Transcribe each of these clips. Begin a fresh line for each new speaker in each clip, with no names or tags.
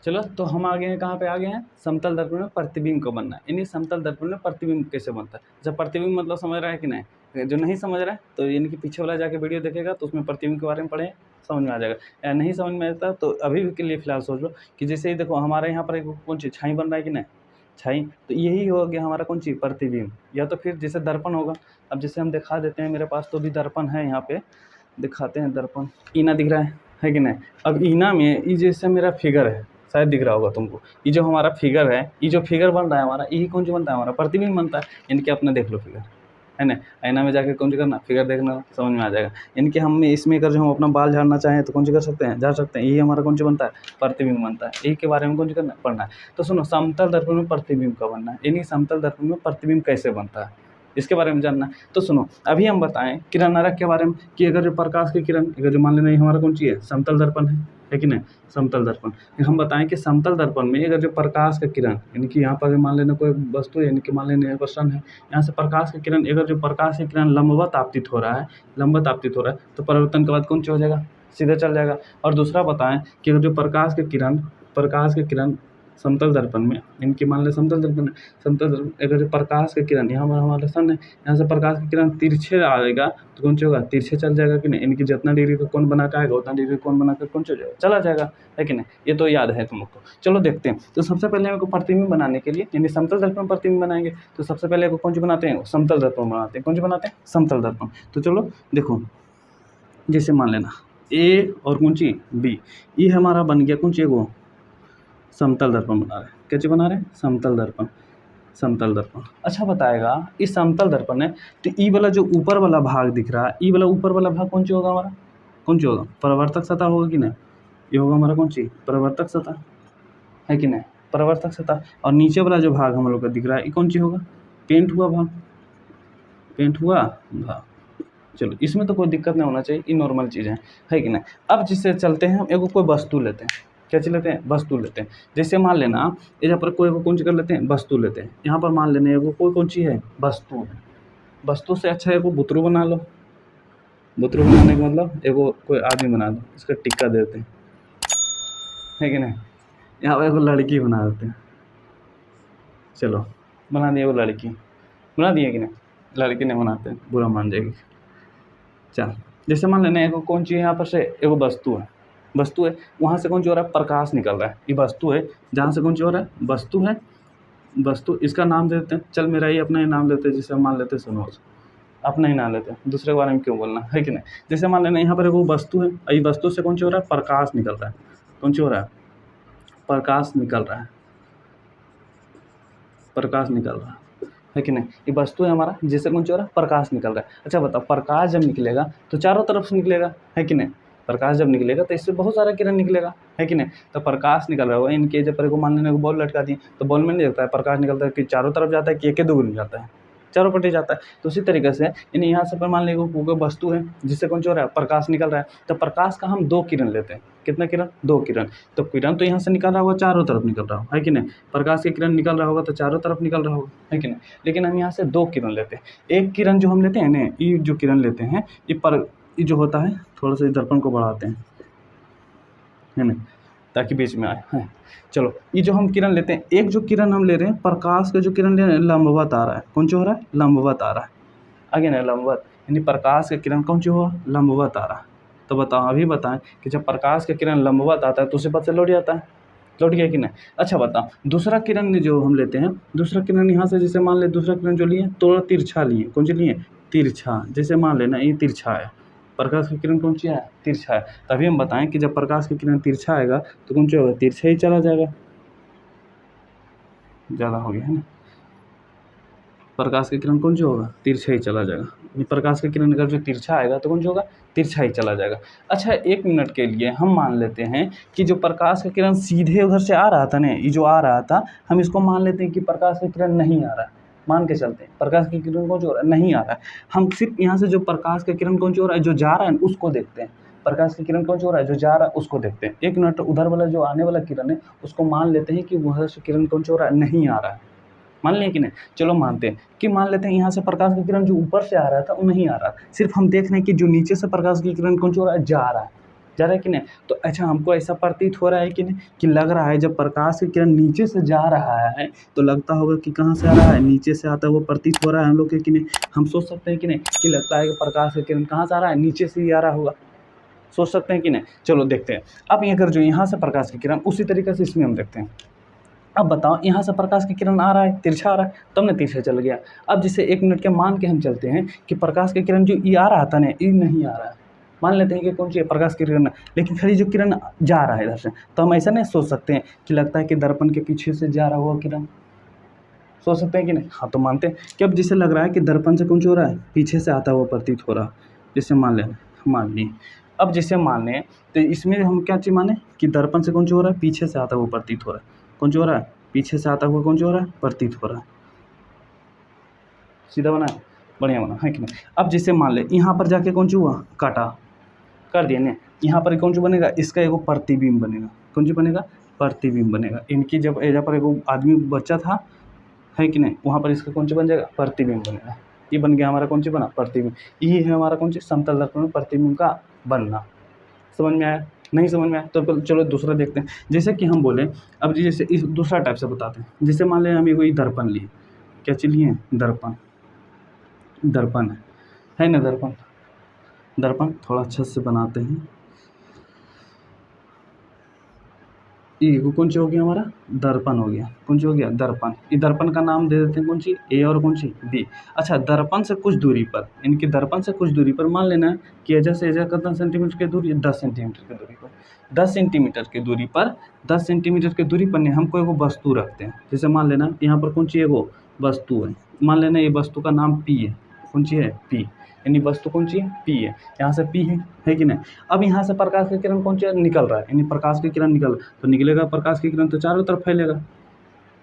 चलो तो हम आ गए हैं, कहाँ पे आ गए हैं, समतल दर्पण में प्रतिबिंब को बनना है। यानी समतल दर्पण में प्रतिबिंब कैसे बनता है। जब प्रतिबिंब मतलब समझ रहा है कि नहीं, जो नहीं समझ रहा है तो यानी कि पीछे वाला जाके वीडियो देखेगा तो उसमें प्रतिबिंब के बारे में पढ़े, समझ में आ जाएगा। या नहीं समझ में आता तो अभी के लिए फिलहाल सोच लो कि जैसे ही देखो हमारे यहाँ पर एक कौन चीज़ छाई बन रहा है कि नहीं, छाई, तो यही हो गया हमारा कौन चीज़, प्रतिबिंब। या तो फिर जैसे दर्पण होगा, अब जैसे हम दिखा देते हैं, मेरे पास तो भी दर्पण है, यहाँ पे दिखाते हैं दर्पण, ईना दिख रहा है कि नहीं। अब ईना में ये जैसे मेरा फिगर है, शायद दिख रहा होगा तुमको, ये जो हमारा फिगर है, ये जो फिगर बन रहा है हमारा, यही कौन सी बनता है, हमारा प्रतिबिंब बनता है। इनके अपने देख लो फिगर, है ना, आईना में जाके कौन सी करना, फिगर देखना, समझ में आ जाएगा। इनके हम इसमें अगर जो हम अपना बाल झाड़ना चाहें तो कौन सी कर सकते हैं, झाड़ सकते हैं। यही हमारा कौन सी बनता है, प्रतिबिंब बनता है। यही के बारे में कौन सी करना, पढ़ना है। तो सुनो, समतल दर्पण में प्रतिबिंब का बनना है, यानी समतल दर्पण में प्रतिबिंब कैसे बनता है, इसके बारे में जानना है। तो सुनो, अभी हम बताएं किरण नरक के बारे में, कि अगर जो प्रकाश की किरण, अगर जो मान लेना हमारा कौन सी है, समतल दर्पण है कि नहीं, समतल दर्पण। हम बताएं कि समतल दर्पण में अगर जो प्रकाश का किरण, यानी कि यहाँ पर मान लेना कोई वस्तु, यानी कि मान लेना क्वेश्चन है, यहाँ से प्रकाश की किरण, अगर जो प्रकाश की किरण लंबवत आपतित हो रहा है, लंबवत आपतित हो रहा है, तो परावर्तन के बाद कौन सी हो जाएगा, सीधा चल जाएगा। और दूसरा बताएं कि अगर जो प्रकाश की किरण समतल दर्पण में, इनकी मान लें समतल दर्पण, अगर जो प्रकाश की किरण, यहाँ हमारा सन है, यहाँ से प्रकाश की किरण तिरछे आएगा तो कौन सी होगा, तिरछे चल जाएगा कि नहीं। इनकी जितना डिग्री का कोण बना के आएगा उतना डिग्री कोण बनाकर कौन सी हो जाएगा, चला जाएगा, है कि नहीं। ये तो याद है तुम लोग को। चलो देखते हैं। तो सबसे पहले हमको प्रतिबिंब बनाने के लिए, यानी समतल दर्पण प्रतिबिंब बनाएंगे, तो सबसे पहले कौन सी बनाते हैं, समतल दर्पण बनाते हैं। कौन सी बनाते हैं, समतल दर्पण। तो चलो देखो, जैसे मान लेना ए और कौन सी बी, ये हमारा बन गया कौन सी, वो समतल दर्पण बना रहे हैं। क्या चीज़ बना रहे हैं, समतल दर्पण, समतल दर्पण। अच्छा बताएगा, इस समतल दर्पण है तो ई वाला जो ऊपर वाला भाग दिख रहा है, ई वाला ऊपर वाला भाग कौन सी होगा, हमारा कौन सी होगा, परावर्तक सतह होगा कि नहीं। ये होगा हमारा कौन सी, परावर्तक सतह, है कि नहीं, परावर्तक सतह। और नीचे वाला जो भाग हम लोग का दिख रहा है, ये कौन सी होगा, पेंट हुआ भाग, पेंट हुआ भाग। चलो, इसमें तो कोई दिक्कत नहीं होना चाहिए, ये नॉर्मल चीज़ें है कि नहीं। अब जिससे चलते हैं, हम एगो कोई वस्तु लेते हैं। क्या चीज़ लेते हैं, वस्तु लेते हैं। जैसे मान लेना यहाँ पर कोई कौन सी कर लेते हैं, वस्तु लेते हैं। यहाँ पर मान लेना एगो कोई कौन सी है, वस्तु है। वस्तु से अच्छा एगो बुतरू बना लो। बुतरू बनाने का मतलब एगो कोई आदमी बना लो, इसका टिक्का देते हैं, है कि नहीं। यहाँ पर एगो लड़की बना देते हैं। चलो बना दिए, एगो लड़की बना दिए कि नहीं, लड़की नहीं बनाते, बुरा मान जाएगी। चल, जैसे मान लेना एगो कौन सी यहाँ पर से एगो वस्तु है, वस्तु है, वहाँ से कौन सी हो रहा है, प्रकाश निकल रहा है। ये वस्तु है, जहाँ से कौन सी हो रहा है, वस्तु है, वस्तु। इसका नाम दे देते हैं, चल मेरा ही अपना ही नाम लेते हैं, जिसे हम मान लेते हैं सनोज, अपना ही नाम लेते हैं, दूसरे के बारे में क्यों बोलना, है कि नहीं। जैसे मान लेना यहाँ पर एगो वस्तु है, ये वस्तु से कौन सी हो रहा है, प्रकाश निकल रहा है। कौन सी हो रहा है, प्रकाश निकल रहा है, प्रकाश निकल रहा है कि नहीं। ये वस्तु है हमारा, जिससे कौन सी हो रहा है, प्रकाश निकल रहा है। अच्छा बताओ, प्रकाश जब निकलेगा तो चारों तरफ से निकलेगा, है कि नहीं। प्रकाश जब निकलेगा तो इससे बहुत सारा किरण निकलेगा, है कि नहीं। तो प्रकाश निकल रहा होगा, इनके जब पर को मान लेने को बॉल लटका दिए तो बॉल में नहीं लगता है, प्रकाश निकलता है कि चारों तरफ जाता है कि एक दो जाता है, चारों पट्टी जाता है। तो उसी तरीके से यानी यहाँ से पर मान लीजिए कोई वस्तु है जिससे कौन सा हो रहा है, प्रकाश निकल रहा है। तो प्रकाश का हम दो किरण लेते हैं। कितना किरण, दो किरण। तो किरण तो यहाँ से निकल रहा होगा, चारों तरफ निकल रहा होगा, है कि नहीं। प्रकाश की किरण निकल रहा होगा तो चारों तरफ निकल रहा होगा, है कि नहीं। लेकिन हम यहाँ से दो किरण लेते हैं। एक किरण जो हम लेते हैं ना, ये जो किरण लेते हैं, ये जो होता है, थोड़ा सा दर्पण को बढ़ाते हैं, है ना, ताकि बीच में आए, है। चलो, ये जो हम किरण लेते हैं, एक जो किरण हम ले रहे हैं, प्रकाश का जो किरण ले रहे हैं, लंबवत आ रहा है। कौन सा हो रहा है, लंबवत आ रहा है, आगे ना, लंबवत, यानी प्रकाश का किरण कौन सा हुआ, लंबवत आ रहा है। तो बताओ, अभी बताएं कि जब प्रकाश का किरण लंबवत आता है तो उसे पथ से लौट जाता है, लौट गया कि नहीं। अच्छा बताओ, दूसरा किरण जो हम लेते हैं, दूसरा किरण यहाँ से जैसे मान ले, दूसरा किरण जो लिए थोड़ा तिरछा लिए, कौन सी लिए, तिरछा। जैसे मान लेना ये तिरछा है, प्रकाश की किरण कौन सी है, तिरछा है। तभी हम बताएं कि जब प्रकाश की किरण तिरछा आएगा तो कौन सा होगा, तिरछा ही चला जाएगा। ज़्यादा हो गया है ना, प्रकाश की किरण कौन सा होगा, तिरछा ही चला जाएगा। प्रकाश की किरण अगर जो तिरछा आएगा तो कौन सा होगा, तिरछा ही चला जाएगा। अच्छा, एक मिनट के लिए हम मान लेते हैं कि जो प्रकाश का किरण सीधे उधर से आ रहा था ना, ये जो आ रहा था, हम इसको मान लेते हैं कि प्रकाश का किरण नहीं आ रहा है, मान के चलते हैं प्रकाश की किरण कौन सा हो रहा है, नहीं आ रहा है। हम सिर्फ यहाँ से जो प्रकाश का किरण कौन सा हो रहा है, जो जा रहा है उसको देखते हैं। प्रकाश की किरण कौन सा हो रहा है, जो जा रहा है उसको देखते हैं। एक मिनट, उधर वाला जो आने वाला किरण है उसको मान लेते हैं कि वह से किरण कौन सा हो रहा है, नहीं आ रहा है। मान लें कि नहीं, चलो मानते हैं कि मान लेते हैं यहाँ से प्रकाश की किरण जो ऊपर से आ रहा था वो नहीं आ रहा, सिर्फ हम देख रहे हैं कि जो नीचे से प्रकाश की किरण कौन सा हो रहा है, जा रहा है, जा रहा है कि नहीं। तो अच्छा हमको ऐसा प्रतीत हो रहा है कि नहीं, कि लग रहा है जब प्रकाश की किरण नीचे से जा रहा है तो लगता होगा कि कहाँ से आ रहा है, नीचे से आता हुआ प्रतीत हो रहा है हम लोग के कि नहीं। हम सोच सकते हैं कि नहीं कि लगता है कि प्रकाश की किरण कहाँ से आ रहा है, नीचे से ही आ रहा होगा, सोच सकते हैं कि नहीं। चलो देखते हैं। अब ये अगर जो यहाँ से प्रकाश की किरण उसी तरीके से इसमें हम देखते हैं। अब बताओ यहाँ से प्रकाश की किरण आ रहा है, तिरछा आ रहा है, तब ना तिरछा चल गया। अब जैसे 1 मिनट के मान के हम चलते हैं कि प्रकाश की किरण जो ये आ रहा था ना, ये नहीं आ रहा है, मान लेते हैं कि कौन सी प्रकाश की किरण, लेकिन खड़ी जो किरण जा रहा है इधर से, तो हम ऐसा नहीं सोच सकते हैं कि लगता है कि दर्पण के पीछे से जा रहा हुआ किरण, सोच सकते हैं कि नहीं। हाँ तो मानते हैं कि अब जिसे लग रहा है कि दर्पण से कौन सा हो रहा है, पीछे से आता हुआ प्रतीत हो रहा, जैसे मान लिए। अब जैसे मान लें तो इसमें हम क्या चीज़ माने कि दर्पण से कौन सा हो रहा है, पीछे से आता हुआ प्रतीत हो रहा है, कौन सा हो रहा है, पीछे से आता हुआ कौन सा हो रहा है, प्रतीत हो रहा है। सीधा बना है, बढ़िया बना है कि नहीं। अब जैसे मान ले यहाँ पर जाके कौन सा हुआ, काटा कर दिया ना, यहाँ पर कौन सा बनेगा, इसका एगो प्रतिबिंब बनेगा, कौन सा बनेगा, प्रतिबिंब बनेगा। इनकी जब यहाँ पर एगो आदमी बच्चा था है कि नहीं, वहाँ पर इसका कौन सा बन जाएगा, प्रतिबिंब बनेगा। ये बन गया हमारा कौन सा बना, प्रतिबिंब। ये है हमारा कौन सा, समतल दर्पण में प्रतिबिंब का बनना। समझ में आया, नहीं समझ में आया तो चलो दूसरा देखते हैं। जैसे कि हम बोले, अब जैसे इस दूसरा टाइप से बताते हैं। जैसे मान लें हम ये कोई दर्पण लिए, क्या चीज लिए, दर्पण, दर्पण है ना, दर्पण, दर्पण थोड़ा अच्छे से बनाते हैं। ये कौन सा हो गया हमारा, दर्पण हो गया, कौन सा हो गया, दर्पण। ये दर्पण का नाम दे देते हैं कौन सी, ए और कौन सी, बी। अच्छा दर्पण से कुछ दूरी पर, इनके दर्पण से कुछ दूरी पर मान लेना कि एजा से एजा कितना सेंटीमीटर की दूरी, 10 सेंटीमीटर की दूरी पर, 10 सेंटीमीटर की दूरी पर, 10 सेंटीमीटर की दूरी पर नहीं, हमको एगो वस्तु रखते हैं। जैसे मान लेना यहाँ पर कौन सी एगो वस्तु है, मान लेना ये वस्तु का नाम पी है, कौन सी है, पी, यानी वस्तु कौन सी है, पी है, यहाँ से पी है कि नहीं। अब यहाँ से प्रकाश की किरण कौन सी निकल रहा है, यानी प्रकाश की किरण निकल, तो निकलेगा प्रकाश की किरण तो चारों तरफ फैलेगा,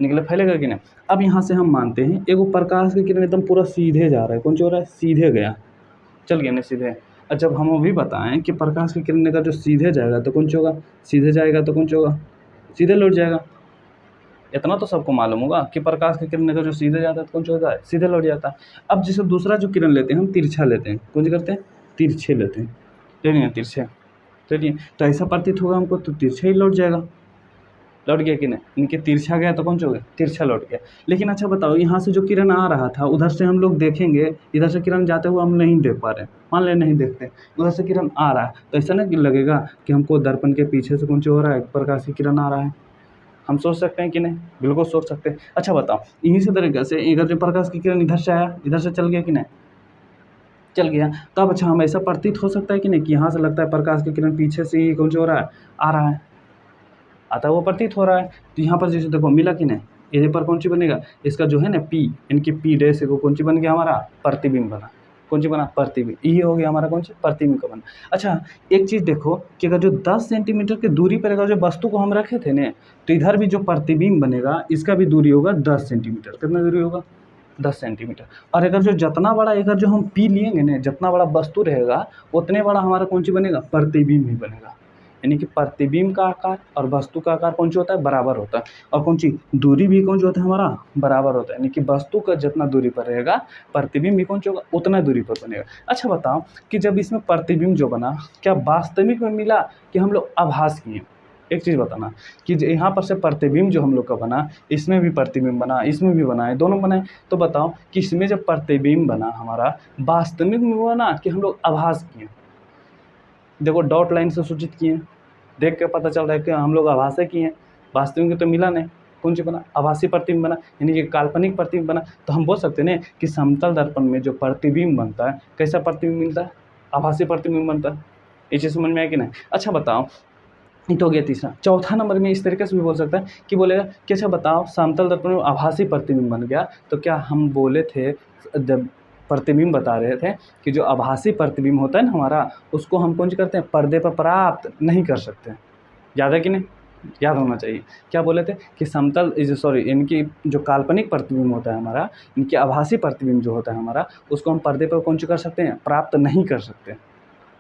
फैलेगा कि नहीं। अब यहाँ से हम मानते हैं एगो प्रकाश की किरण एकदम पूरा सीधे जा रहा है, कौन सा हो रहा है, सीधे गया, चल गया ना सीधे। और जब हम अभी बताएं कि प्रकाश की किरण अगर जो सीधे जाएगा तो कौन सा होगा, सीधे जाएगा तो कौन सा होगा, सीधे लौट जाएगा। इतना तो सबको मालूम होगा कि प्रकाश की किरण अगर जो सीधे जाता है तो कौन सा होता है, सीधे लौट जाता है। अब जैसे दूसरा जो किरण लेते हैं हम तिरछा लेते हैं, कौन सा करते हैं, तिरछे लेते हैं, ले लिए तिरछे, चलिए तो ऐसा प्रतीत होगा हमको, तो तिरछा ही लौट जाएगा, लौट गया कि नहीं, इनके तिरछा गया तो कौन सा हो गया, तिरछा लौट गया। लेकिन अच्छा बताओ यहाँ से जो किरण आ रहा था उधर से हम लोग देखेंगे, इधर से किरण जाते हुए हम नहीं देख पा रहे, मान ले नहीं देखते, उधर से किरण आ रहा है तो ऐसा नहीं लगेगा कि हमको दर्पण के पीछे से कौन सा हो रहा है, प्रकाश की किरण आ रहा है। हम सोच सकते हैं कि नहीं, बिल्कुल सोच सकते हैं। अच्छा बताओ इन्हीं से तरीके से इधर जो प्रकाश की किरण इधर से आया, इधर से चल गया कि नहीं, चल गया। तो अब अच्छा हम ऐसा प्रतीत हो सकता है कि नहीं कि यहाँ से लगता है प्रकाश की किरण पीछे से ही कौन सा हो रहा है, आ रहा है, आता वो प्रतीत हो रहा है। तो यहाँ पर जैसे देखो मिला कि नहीं, यहाँ पर कौन सी बनेगा, इसका जो है ना पी, इनकी पी डैश को कौन सी बन गया हमारा, प्रतिबिंब बना, कौन सी बना, प्रतिबिंब। ये हो गया हमारा कौन सा, प्रतिबिंब का बना। अच्छा एक चीज़ देखो कि अगर जो 10 सेंटीमीटर की दूरी पर अगर जो वस्तु को हम रखे थे ना, तो इधर भी जो प्रतिबिंब बनेगा इसका भी दूरी होगा 10 सेंटीमीटर। कितना दूरी होगा, 10 सेंटीमीटर। और अगर जो जितना बड़ा अगर जो हम पी लेंगे ना, जितना बड़ा वस्तु रहेगा उतने बड़ा हमारा कौन सी बनेगा, प्रतिबिंब ही बनेगा। यानी कि प्रतिबिंब का आकार और वस्तु का आकार कौन सा होता है, बराबर होता है। और कौन सी दूरी भी कौन सा होता है हमारा, बराबर होता है। यानी कि वस्तु का जितना दूरी पर रहेगा प्रतिबिंब भी कौन सा होगा, उतना दूरी पर बनेगा। अच्छा बताओ कि जब इसमें प्रतिबिंब जो बना, क्या वास्तविक में मिला कि हम लोग आभास किए। एक चीज़ बताना कि यहाँ पर से प्रतिबिंब जो हम लोग का बना, इसमें भी प्रतिबिंब बना, इसमें भी बना है, दोनों बनाए। तो बताओ कि इसमें जब प्रतिबिंब बना हमारा, वास्तविक में बना कि हम लोग आभास किए। देखो डॉट लाइन से सूचित किए, देख के पता चल रहा है कि हम लोग आभास किए हैं, वास्तविक में तो मिला नहीं। कौन सी बना, आभासी प्रतिबिंब बना, यानी कि काल्पनिक प्रतिबिंब बना। तो हम बोल सकते हैं कि समतल दर्पण में जो प्रतिबिंब बनता है, कैसा प्रतिबिंब मिलता है, आभासी प्रतिबिंब बनता है। ये चीज़ समझ में आया कि नहीं। अच्छा बताओ, ये तो हो गया तीसरा। चौथा नंबर में इस तरीके से भी बोल सकता है कि बोलेगा कि अच्छा बताओ समतल दर्पण में आभासी प्रतिबिंब बन गया, तो क्या हम बोले थे जब प्रतिबिंब बता रहे थे कि जो आभासी प्रतिबिंब होता है ना हमारा, उसको हम कौन सी करते हैं, पर्दे पर प्राप्त नहीं कर सकते। याद है कि नहीं, याद होना चाहिए। क्या बोले थे कि समतल इनकी जो काल्पनिक प्रतिबिंब होता है हमारा, इनके आभासी प्रतिबिंब जो होता है हमारा, उसको हम पर्दे पर कौन सी कर सकते हैं, प्राप्त नहीं कर सकते,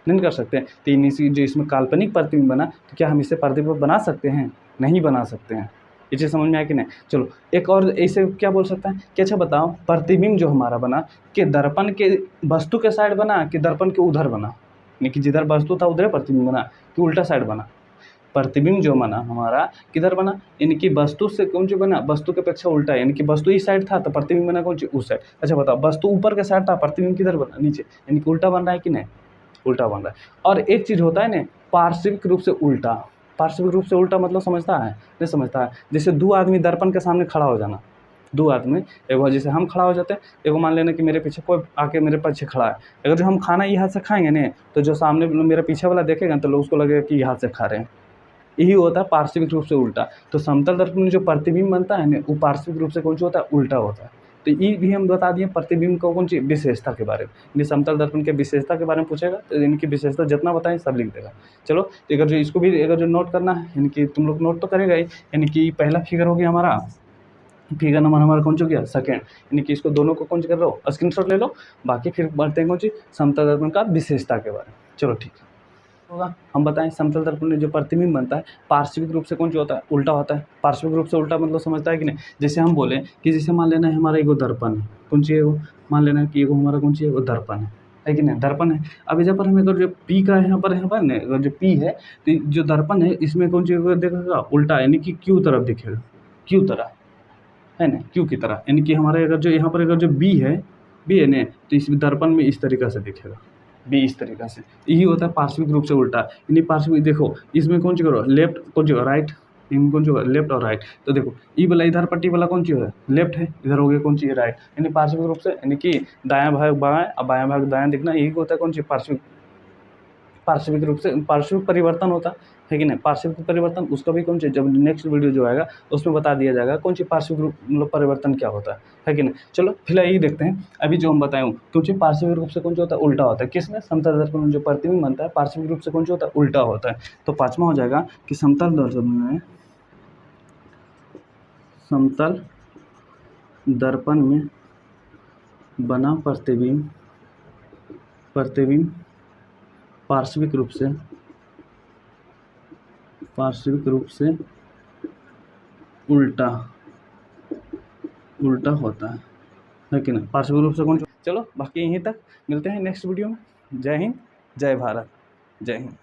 नहीं कर सकते। तो इसी जो इसमें काल्पनिक प्रतिबिंब बना, तो क्या हम इसे पर्दे पर बना सकते हैं, नहीं बना सकते हैं। ये चीज़ समझ में आया कि नहीं। चलो एक और ऐसे क्या बोल सकता है कि अच्छा बताओ प्रतिबिंब जो हमारा बना कि दर्पण के वस्तु के साइड बना कि दर्पण के उधर बना, यानी कि जिधर वस्तु था उधर प्रतिबिंब बना कि उल्टा साइड बना। प्रतिबिंब जो बना हमारा किधर बना, यानी कि वस्तु से कौन सी बना, वस्तु के अपेक्षा उल्टा, यानी कि वस्तु इस साइड था तो प्रतिबिंब बना कौन सी, उस साइड। अच्छा बताओ, वस्तु ऊपर के साइड था, प्रतिबिंब किधर बना, नीचे, यानी कि उल्टा बन रहा है कि नहीं, उल्टा बन रहा है। और एक चीज़ होता है ना, पार्श्विक रूप से उल्टा। पार्श्विक रूप से उल्टा मतलब समझता है, नहीं समझता है। जैसे दो आदमी दर्पण के सामने खड़ा हो जाना, दो आदमी, एगो जैसे हम खड़ा हो जाते हैं, एगो मान लेना कि मेरे पीछे कोई आके मेरे पीछे खड़ा है। अगर जो हम खाना ये हाथ से खाएंगे ना, तो जो सामने मेरे पीछे वाला देखेगा तो लोग उसको लगेगा कि ये हाथ से खा रहे हैं। यही होता है पार्श्विक रूप से उल्टा। तो समतल दर्पण में जो प्रतिबिंब बनता है ना, वो पार्श्विक रूप से कौन सा होता है, उल्टा होता है। तो ये भी हम बता दिए प्रतिबिंब को कौन सी विशेषता के बारे में। यानी समतल दर्पण के विशेषता के बारे में पूछेगा तो इनकी विशेषता जितना बताएं सब लिख देगा। चलो, तो अगर जो इसको भी अगर जो नोट करना है, यानी कि तुम लोग नोट तो करेगा ही। यानी कि पहला फिगर हो गया हमारा, फिगर नंबर हमारा कौन सा गया, सेकेंड। यानी कि इसको दोनों को कौन सी कर लो, स्क्रीनशॉट ले लो। बाकी फिर बढ़ते हैं कौन सी, समतल दर्पण का विशेषता के बारे में। चलो ठीक है, होगा हम बताएं समतल दर्पण में जो प्रतिबिंब बनता है पार्श्विक रूप से कौन सा होता है, उल्टा होता है। पार्श्विक रूप से उल्टा मतलब समझता है कि नहीं। जैसे हम बोले कि जैसे मान लेना है हमारा एगो दर्पण है, कौन सी है वो, मान लेना है कि एगो हमारा कौन सी है वो दर्पण है कि नहीं, दर्पण है। अब यहाँ पर हमें अगर जो पी का यहाँ पर ना, अगर जो पी है तो जो दर्पण है इसमें कौन सी देखेगा, उल्टा, यानी कि क्यू तरफ दिखेगा, क्यू तरह है ना, क्यू की तरह। यानी कि हमारे अगर जो यहाँ पर अगर जो बी है ना, तो इस दर्पण में इस तरीक़ा से दिखेगा, बी इस तरीक़ा से। यही होता है पार्श्विक रूप से उल्टा। यानी पार्श्विक देखो, इसमें कौन सी करो, लेफ्ट, कौन सी राइट, इनमें कौन सी लेफ्ट और राइट। तो देखो ई वाला इधर पट्टी वाला कौन सी है, लेफ्ट है, इधर हो गया कौन सी है, राइट। यानी पार्श्विक रूप से, यानी कि दायां भाग बायां और बायां भाग दायां दिखना, यही होता है कौन सी, पार्श्विक रूप से। पार्श्विक परिवर्तन होता है कि नहीं, पार्श्विक परिवर्तन उसका भी कौन सी, जब नेक्स्ट वीडियो जो आएगा उसमें बता दिया जाएगा कौन सी पार्श्विक रूप मतलब परिवर्तन क्या होता है कि नहीं। चलो फिलहाल यही देखते हैं अभी जो हम बताएं, क्योंकि पार्श्विक रूप से कौन सा होता है, उल्टा होता है। किसमें, समतल दर्पण में जो प्रतिबिंब बनता है पार्श्विक रूप से कौन सा होता है, उल्टा होता है। तो पाँचवा हो जाएगा कि समतल दर्पण में बना प्रतिबिंब पार्श्विक रूप से उल्टा होता है कि नहीं, पार्श्विक रूप से कौन सा। चलो बाकी यहीं तक, मिलते हैं नेक्स्ट वीडियो में। जय हिंद, जय भारत, जय हिंद।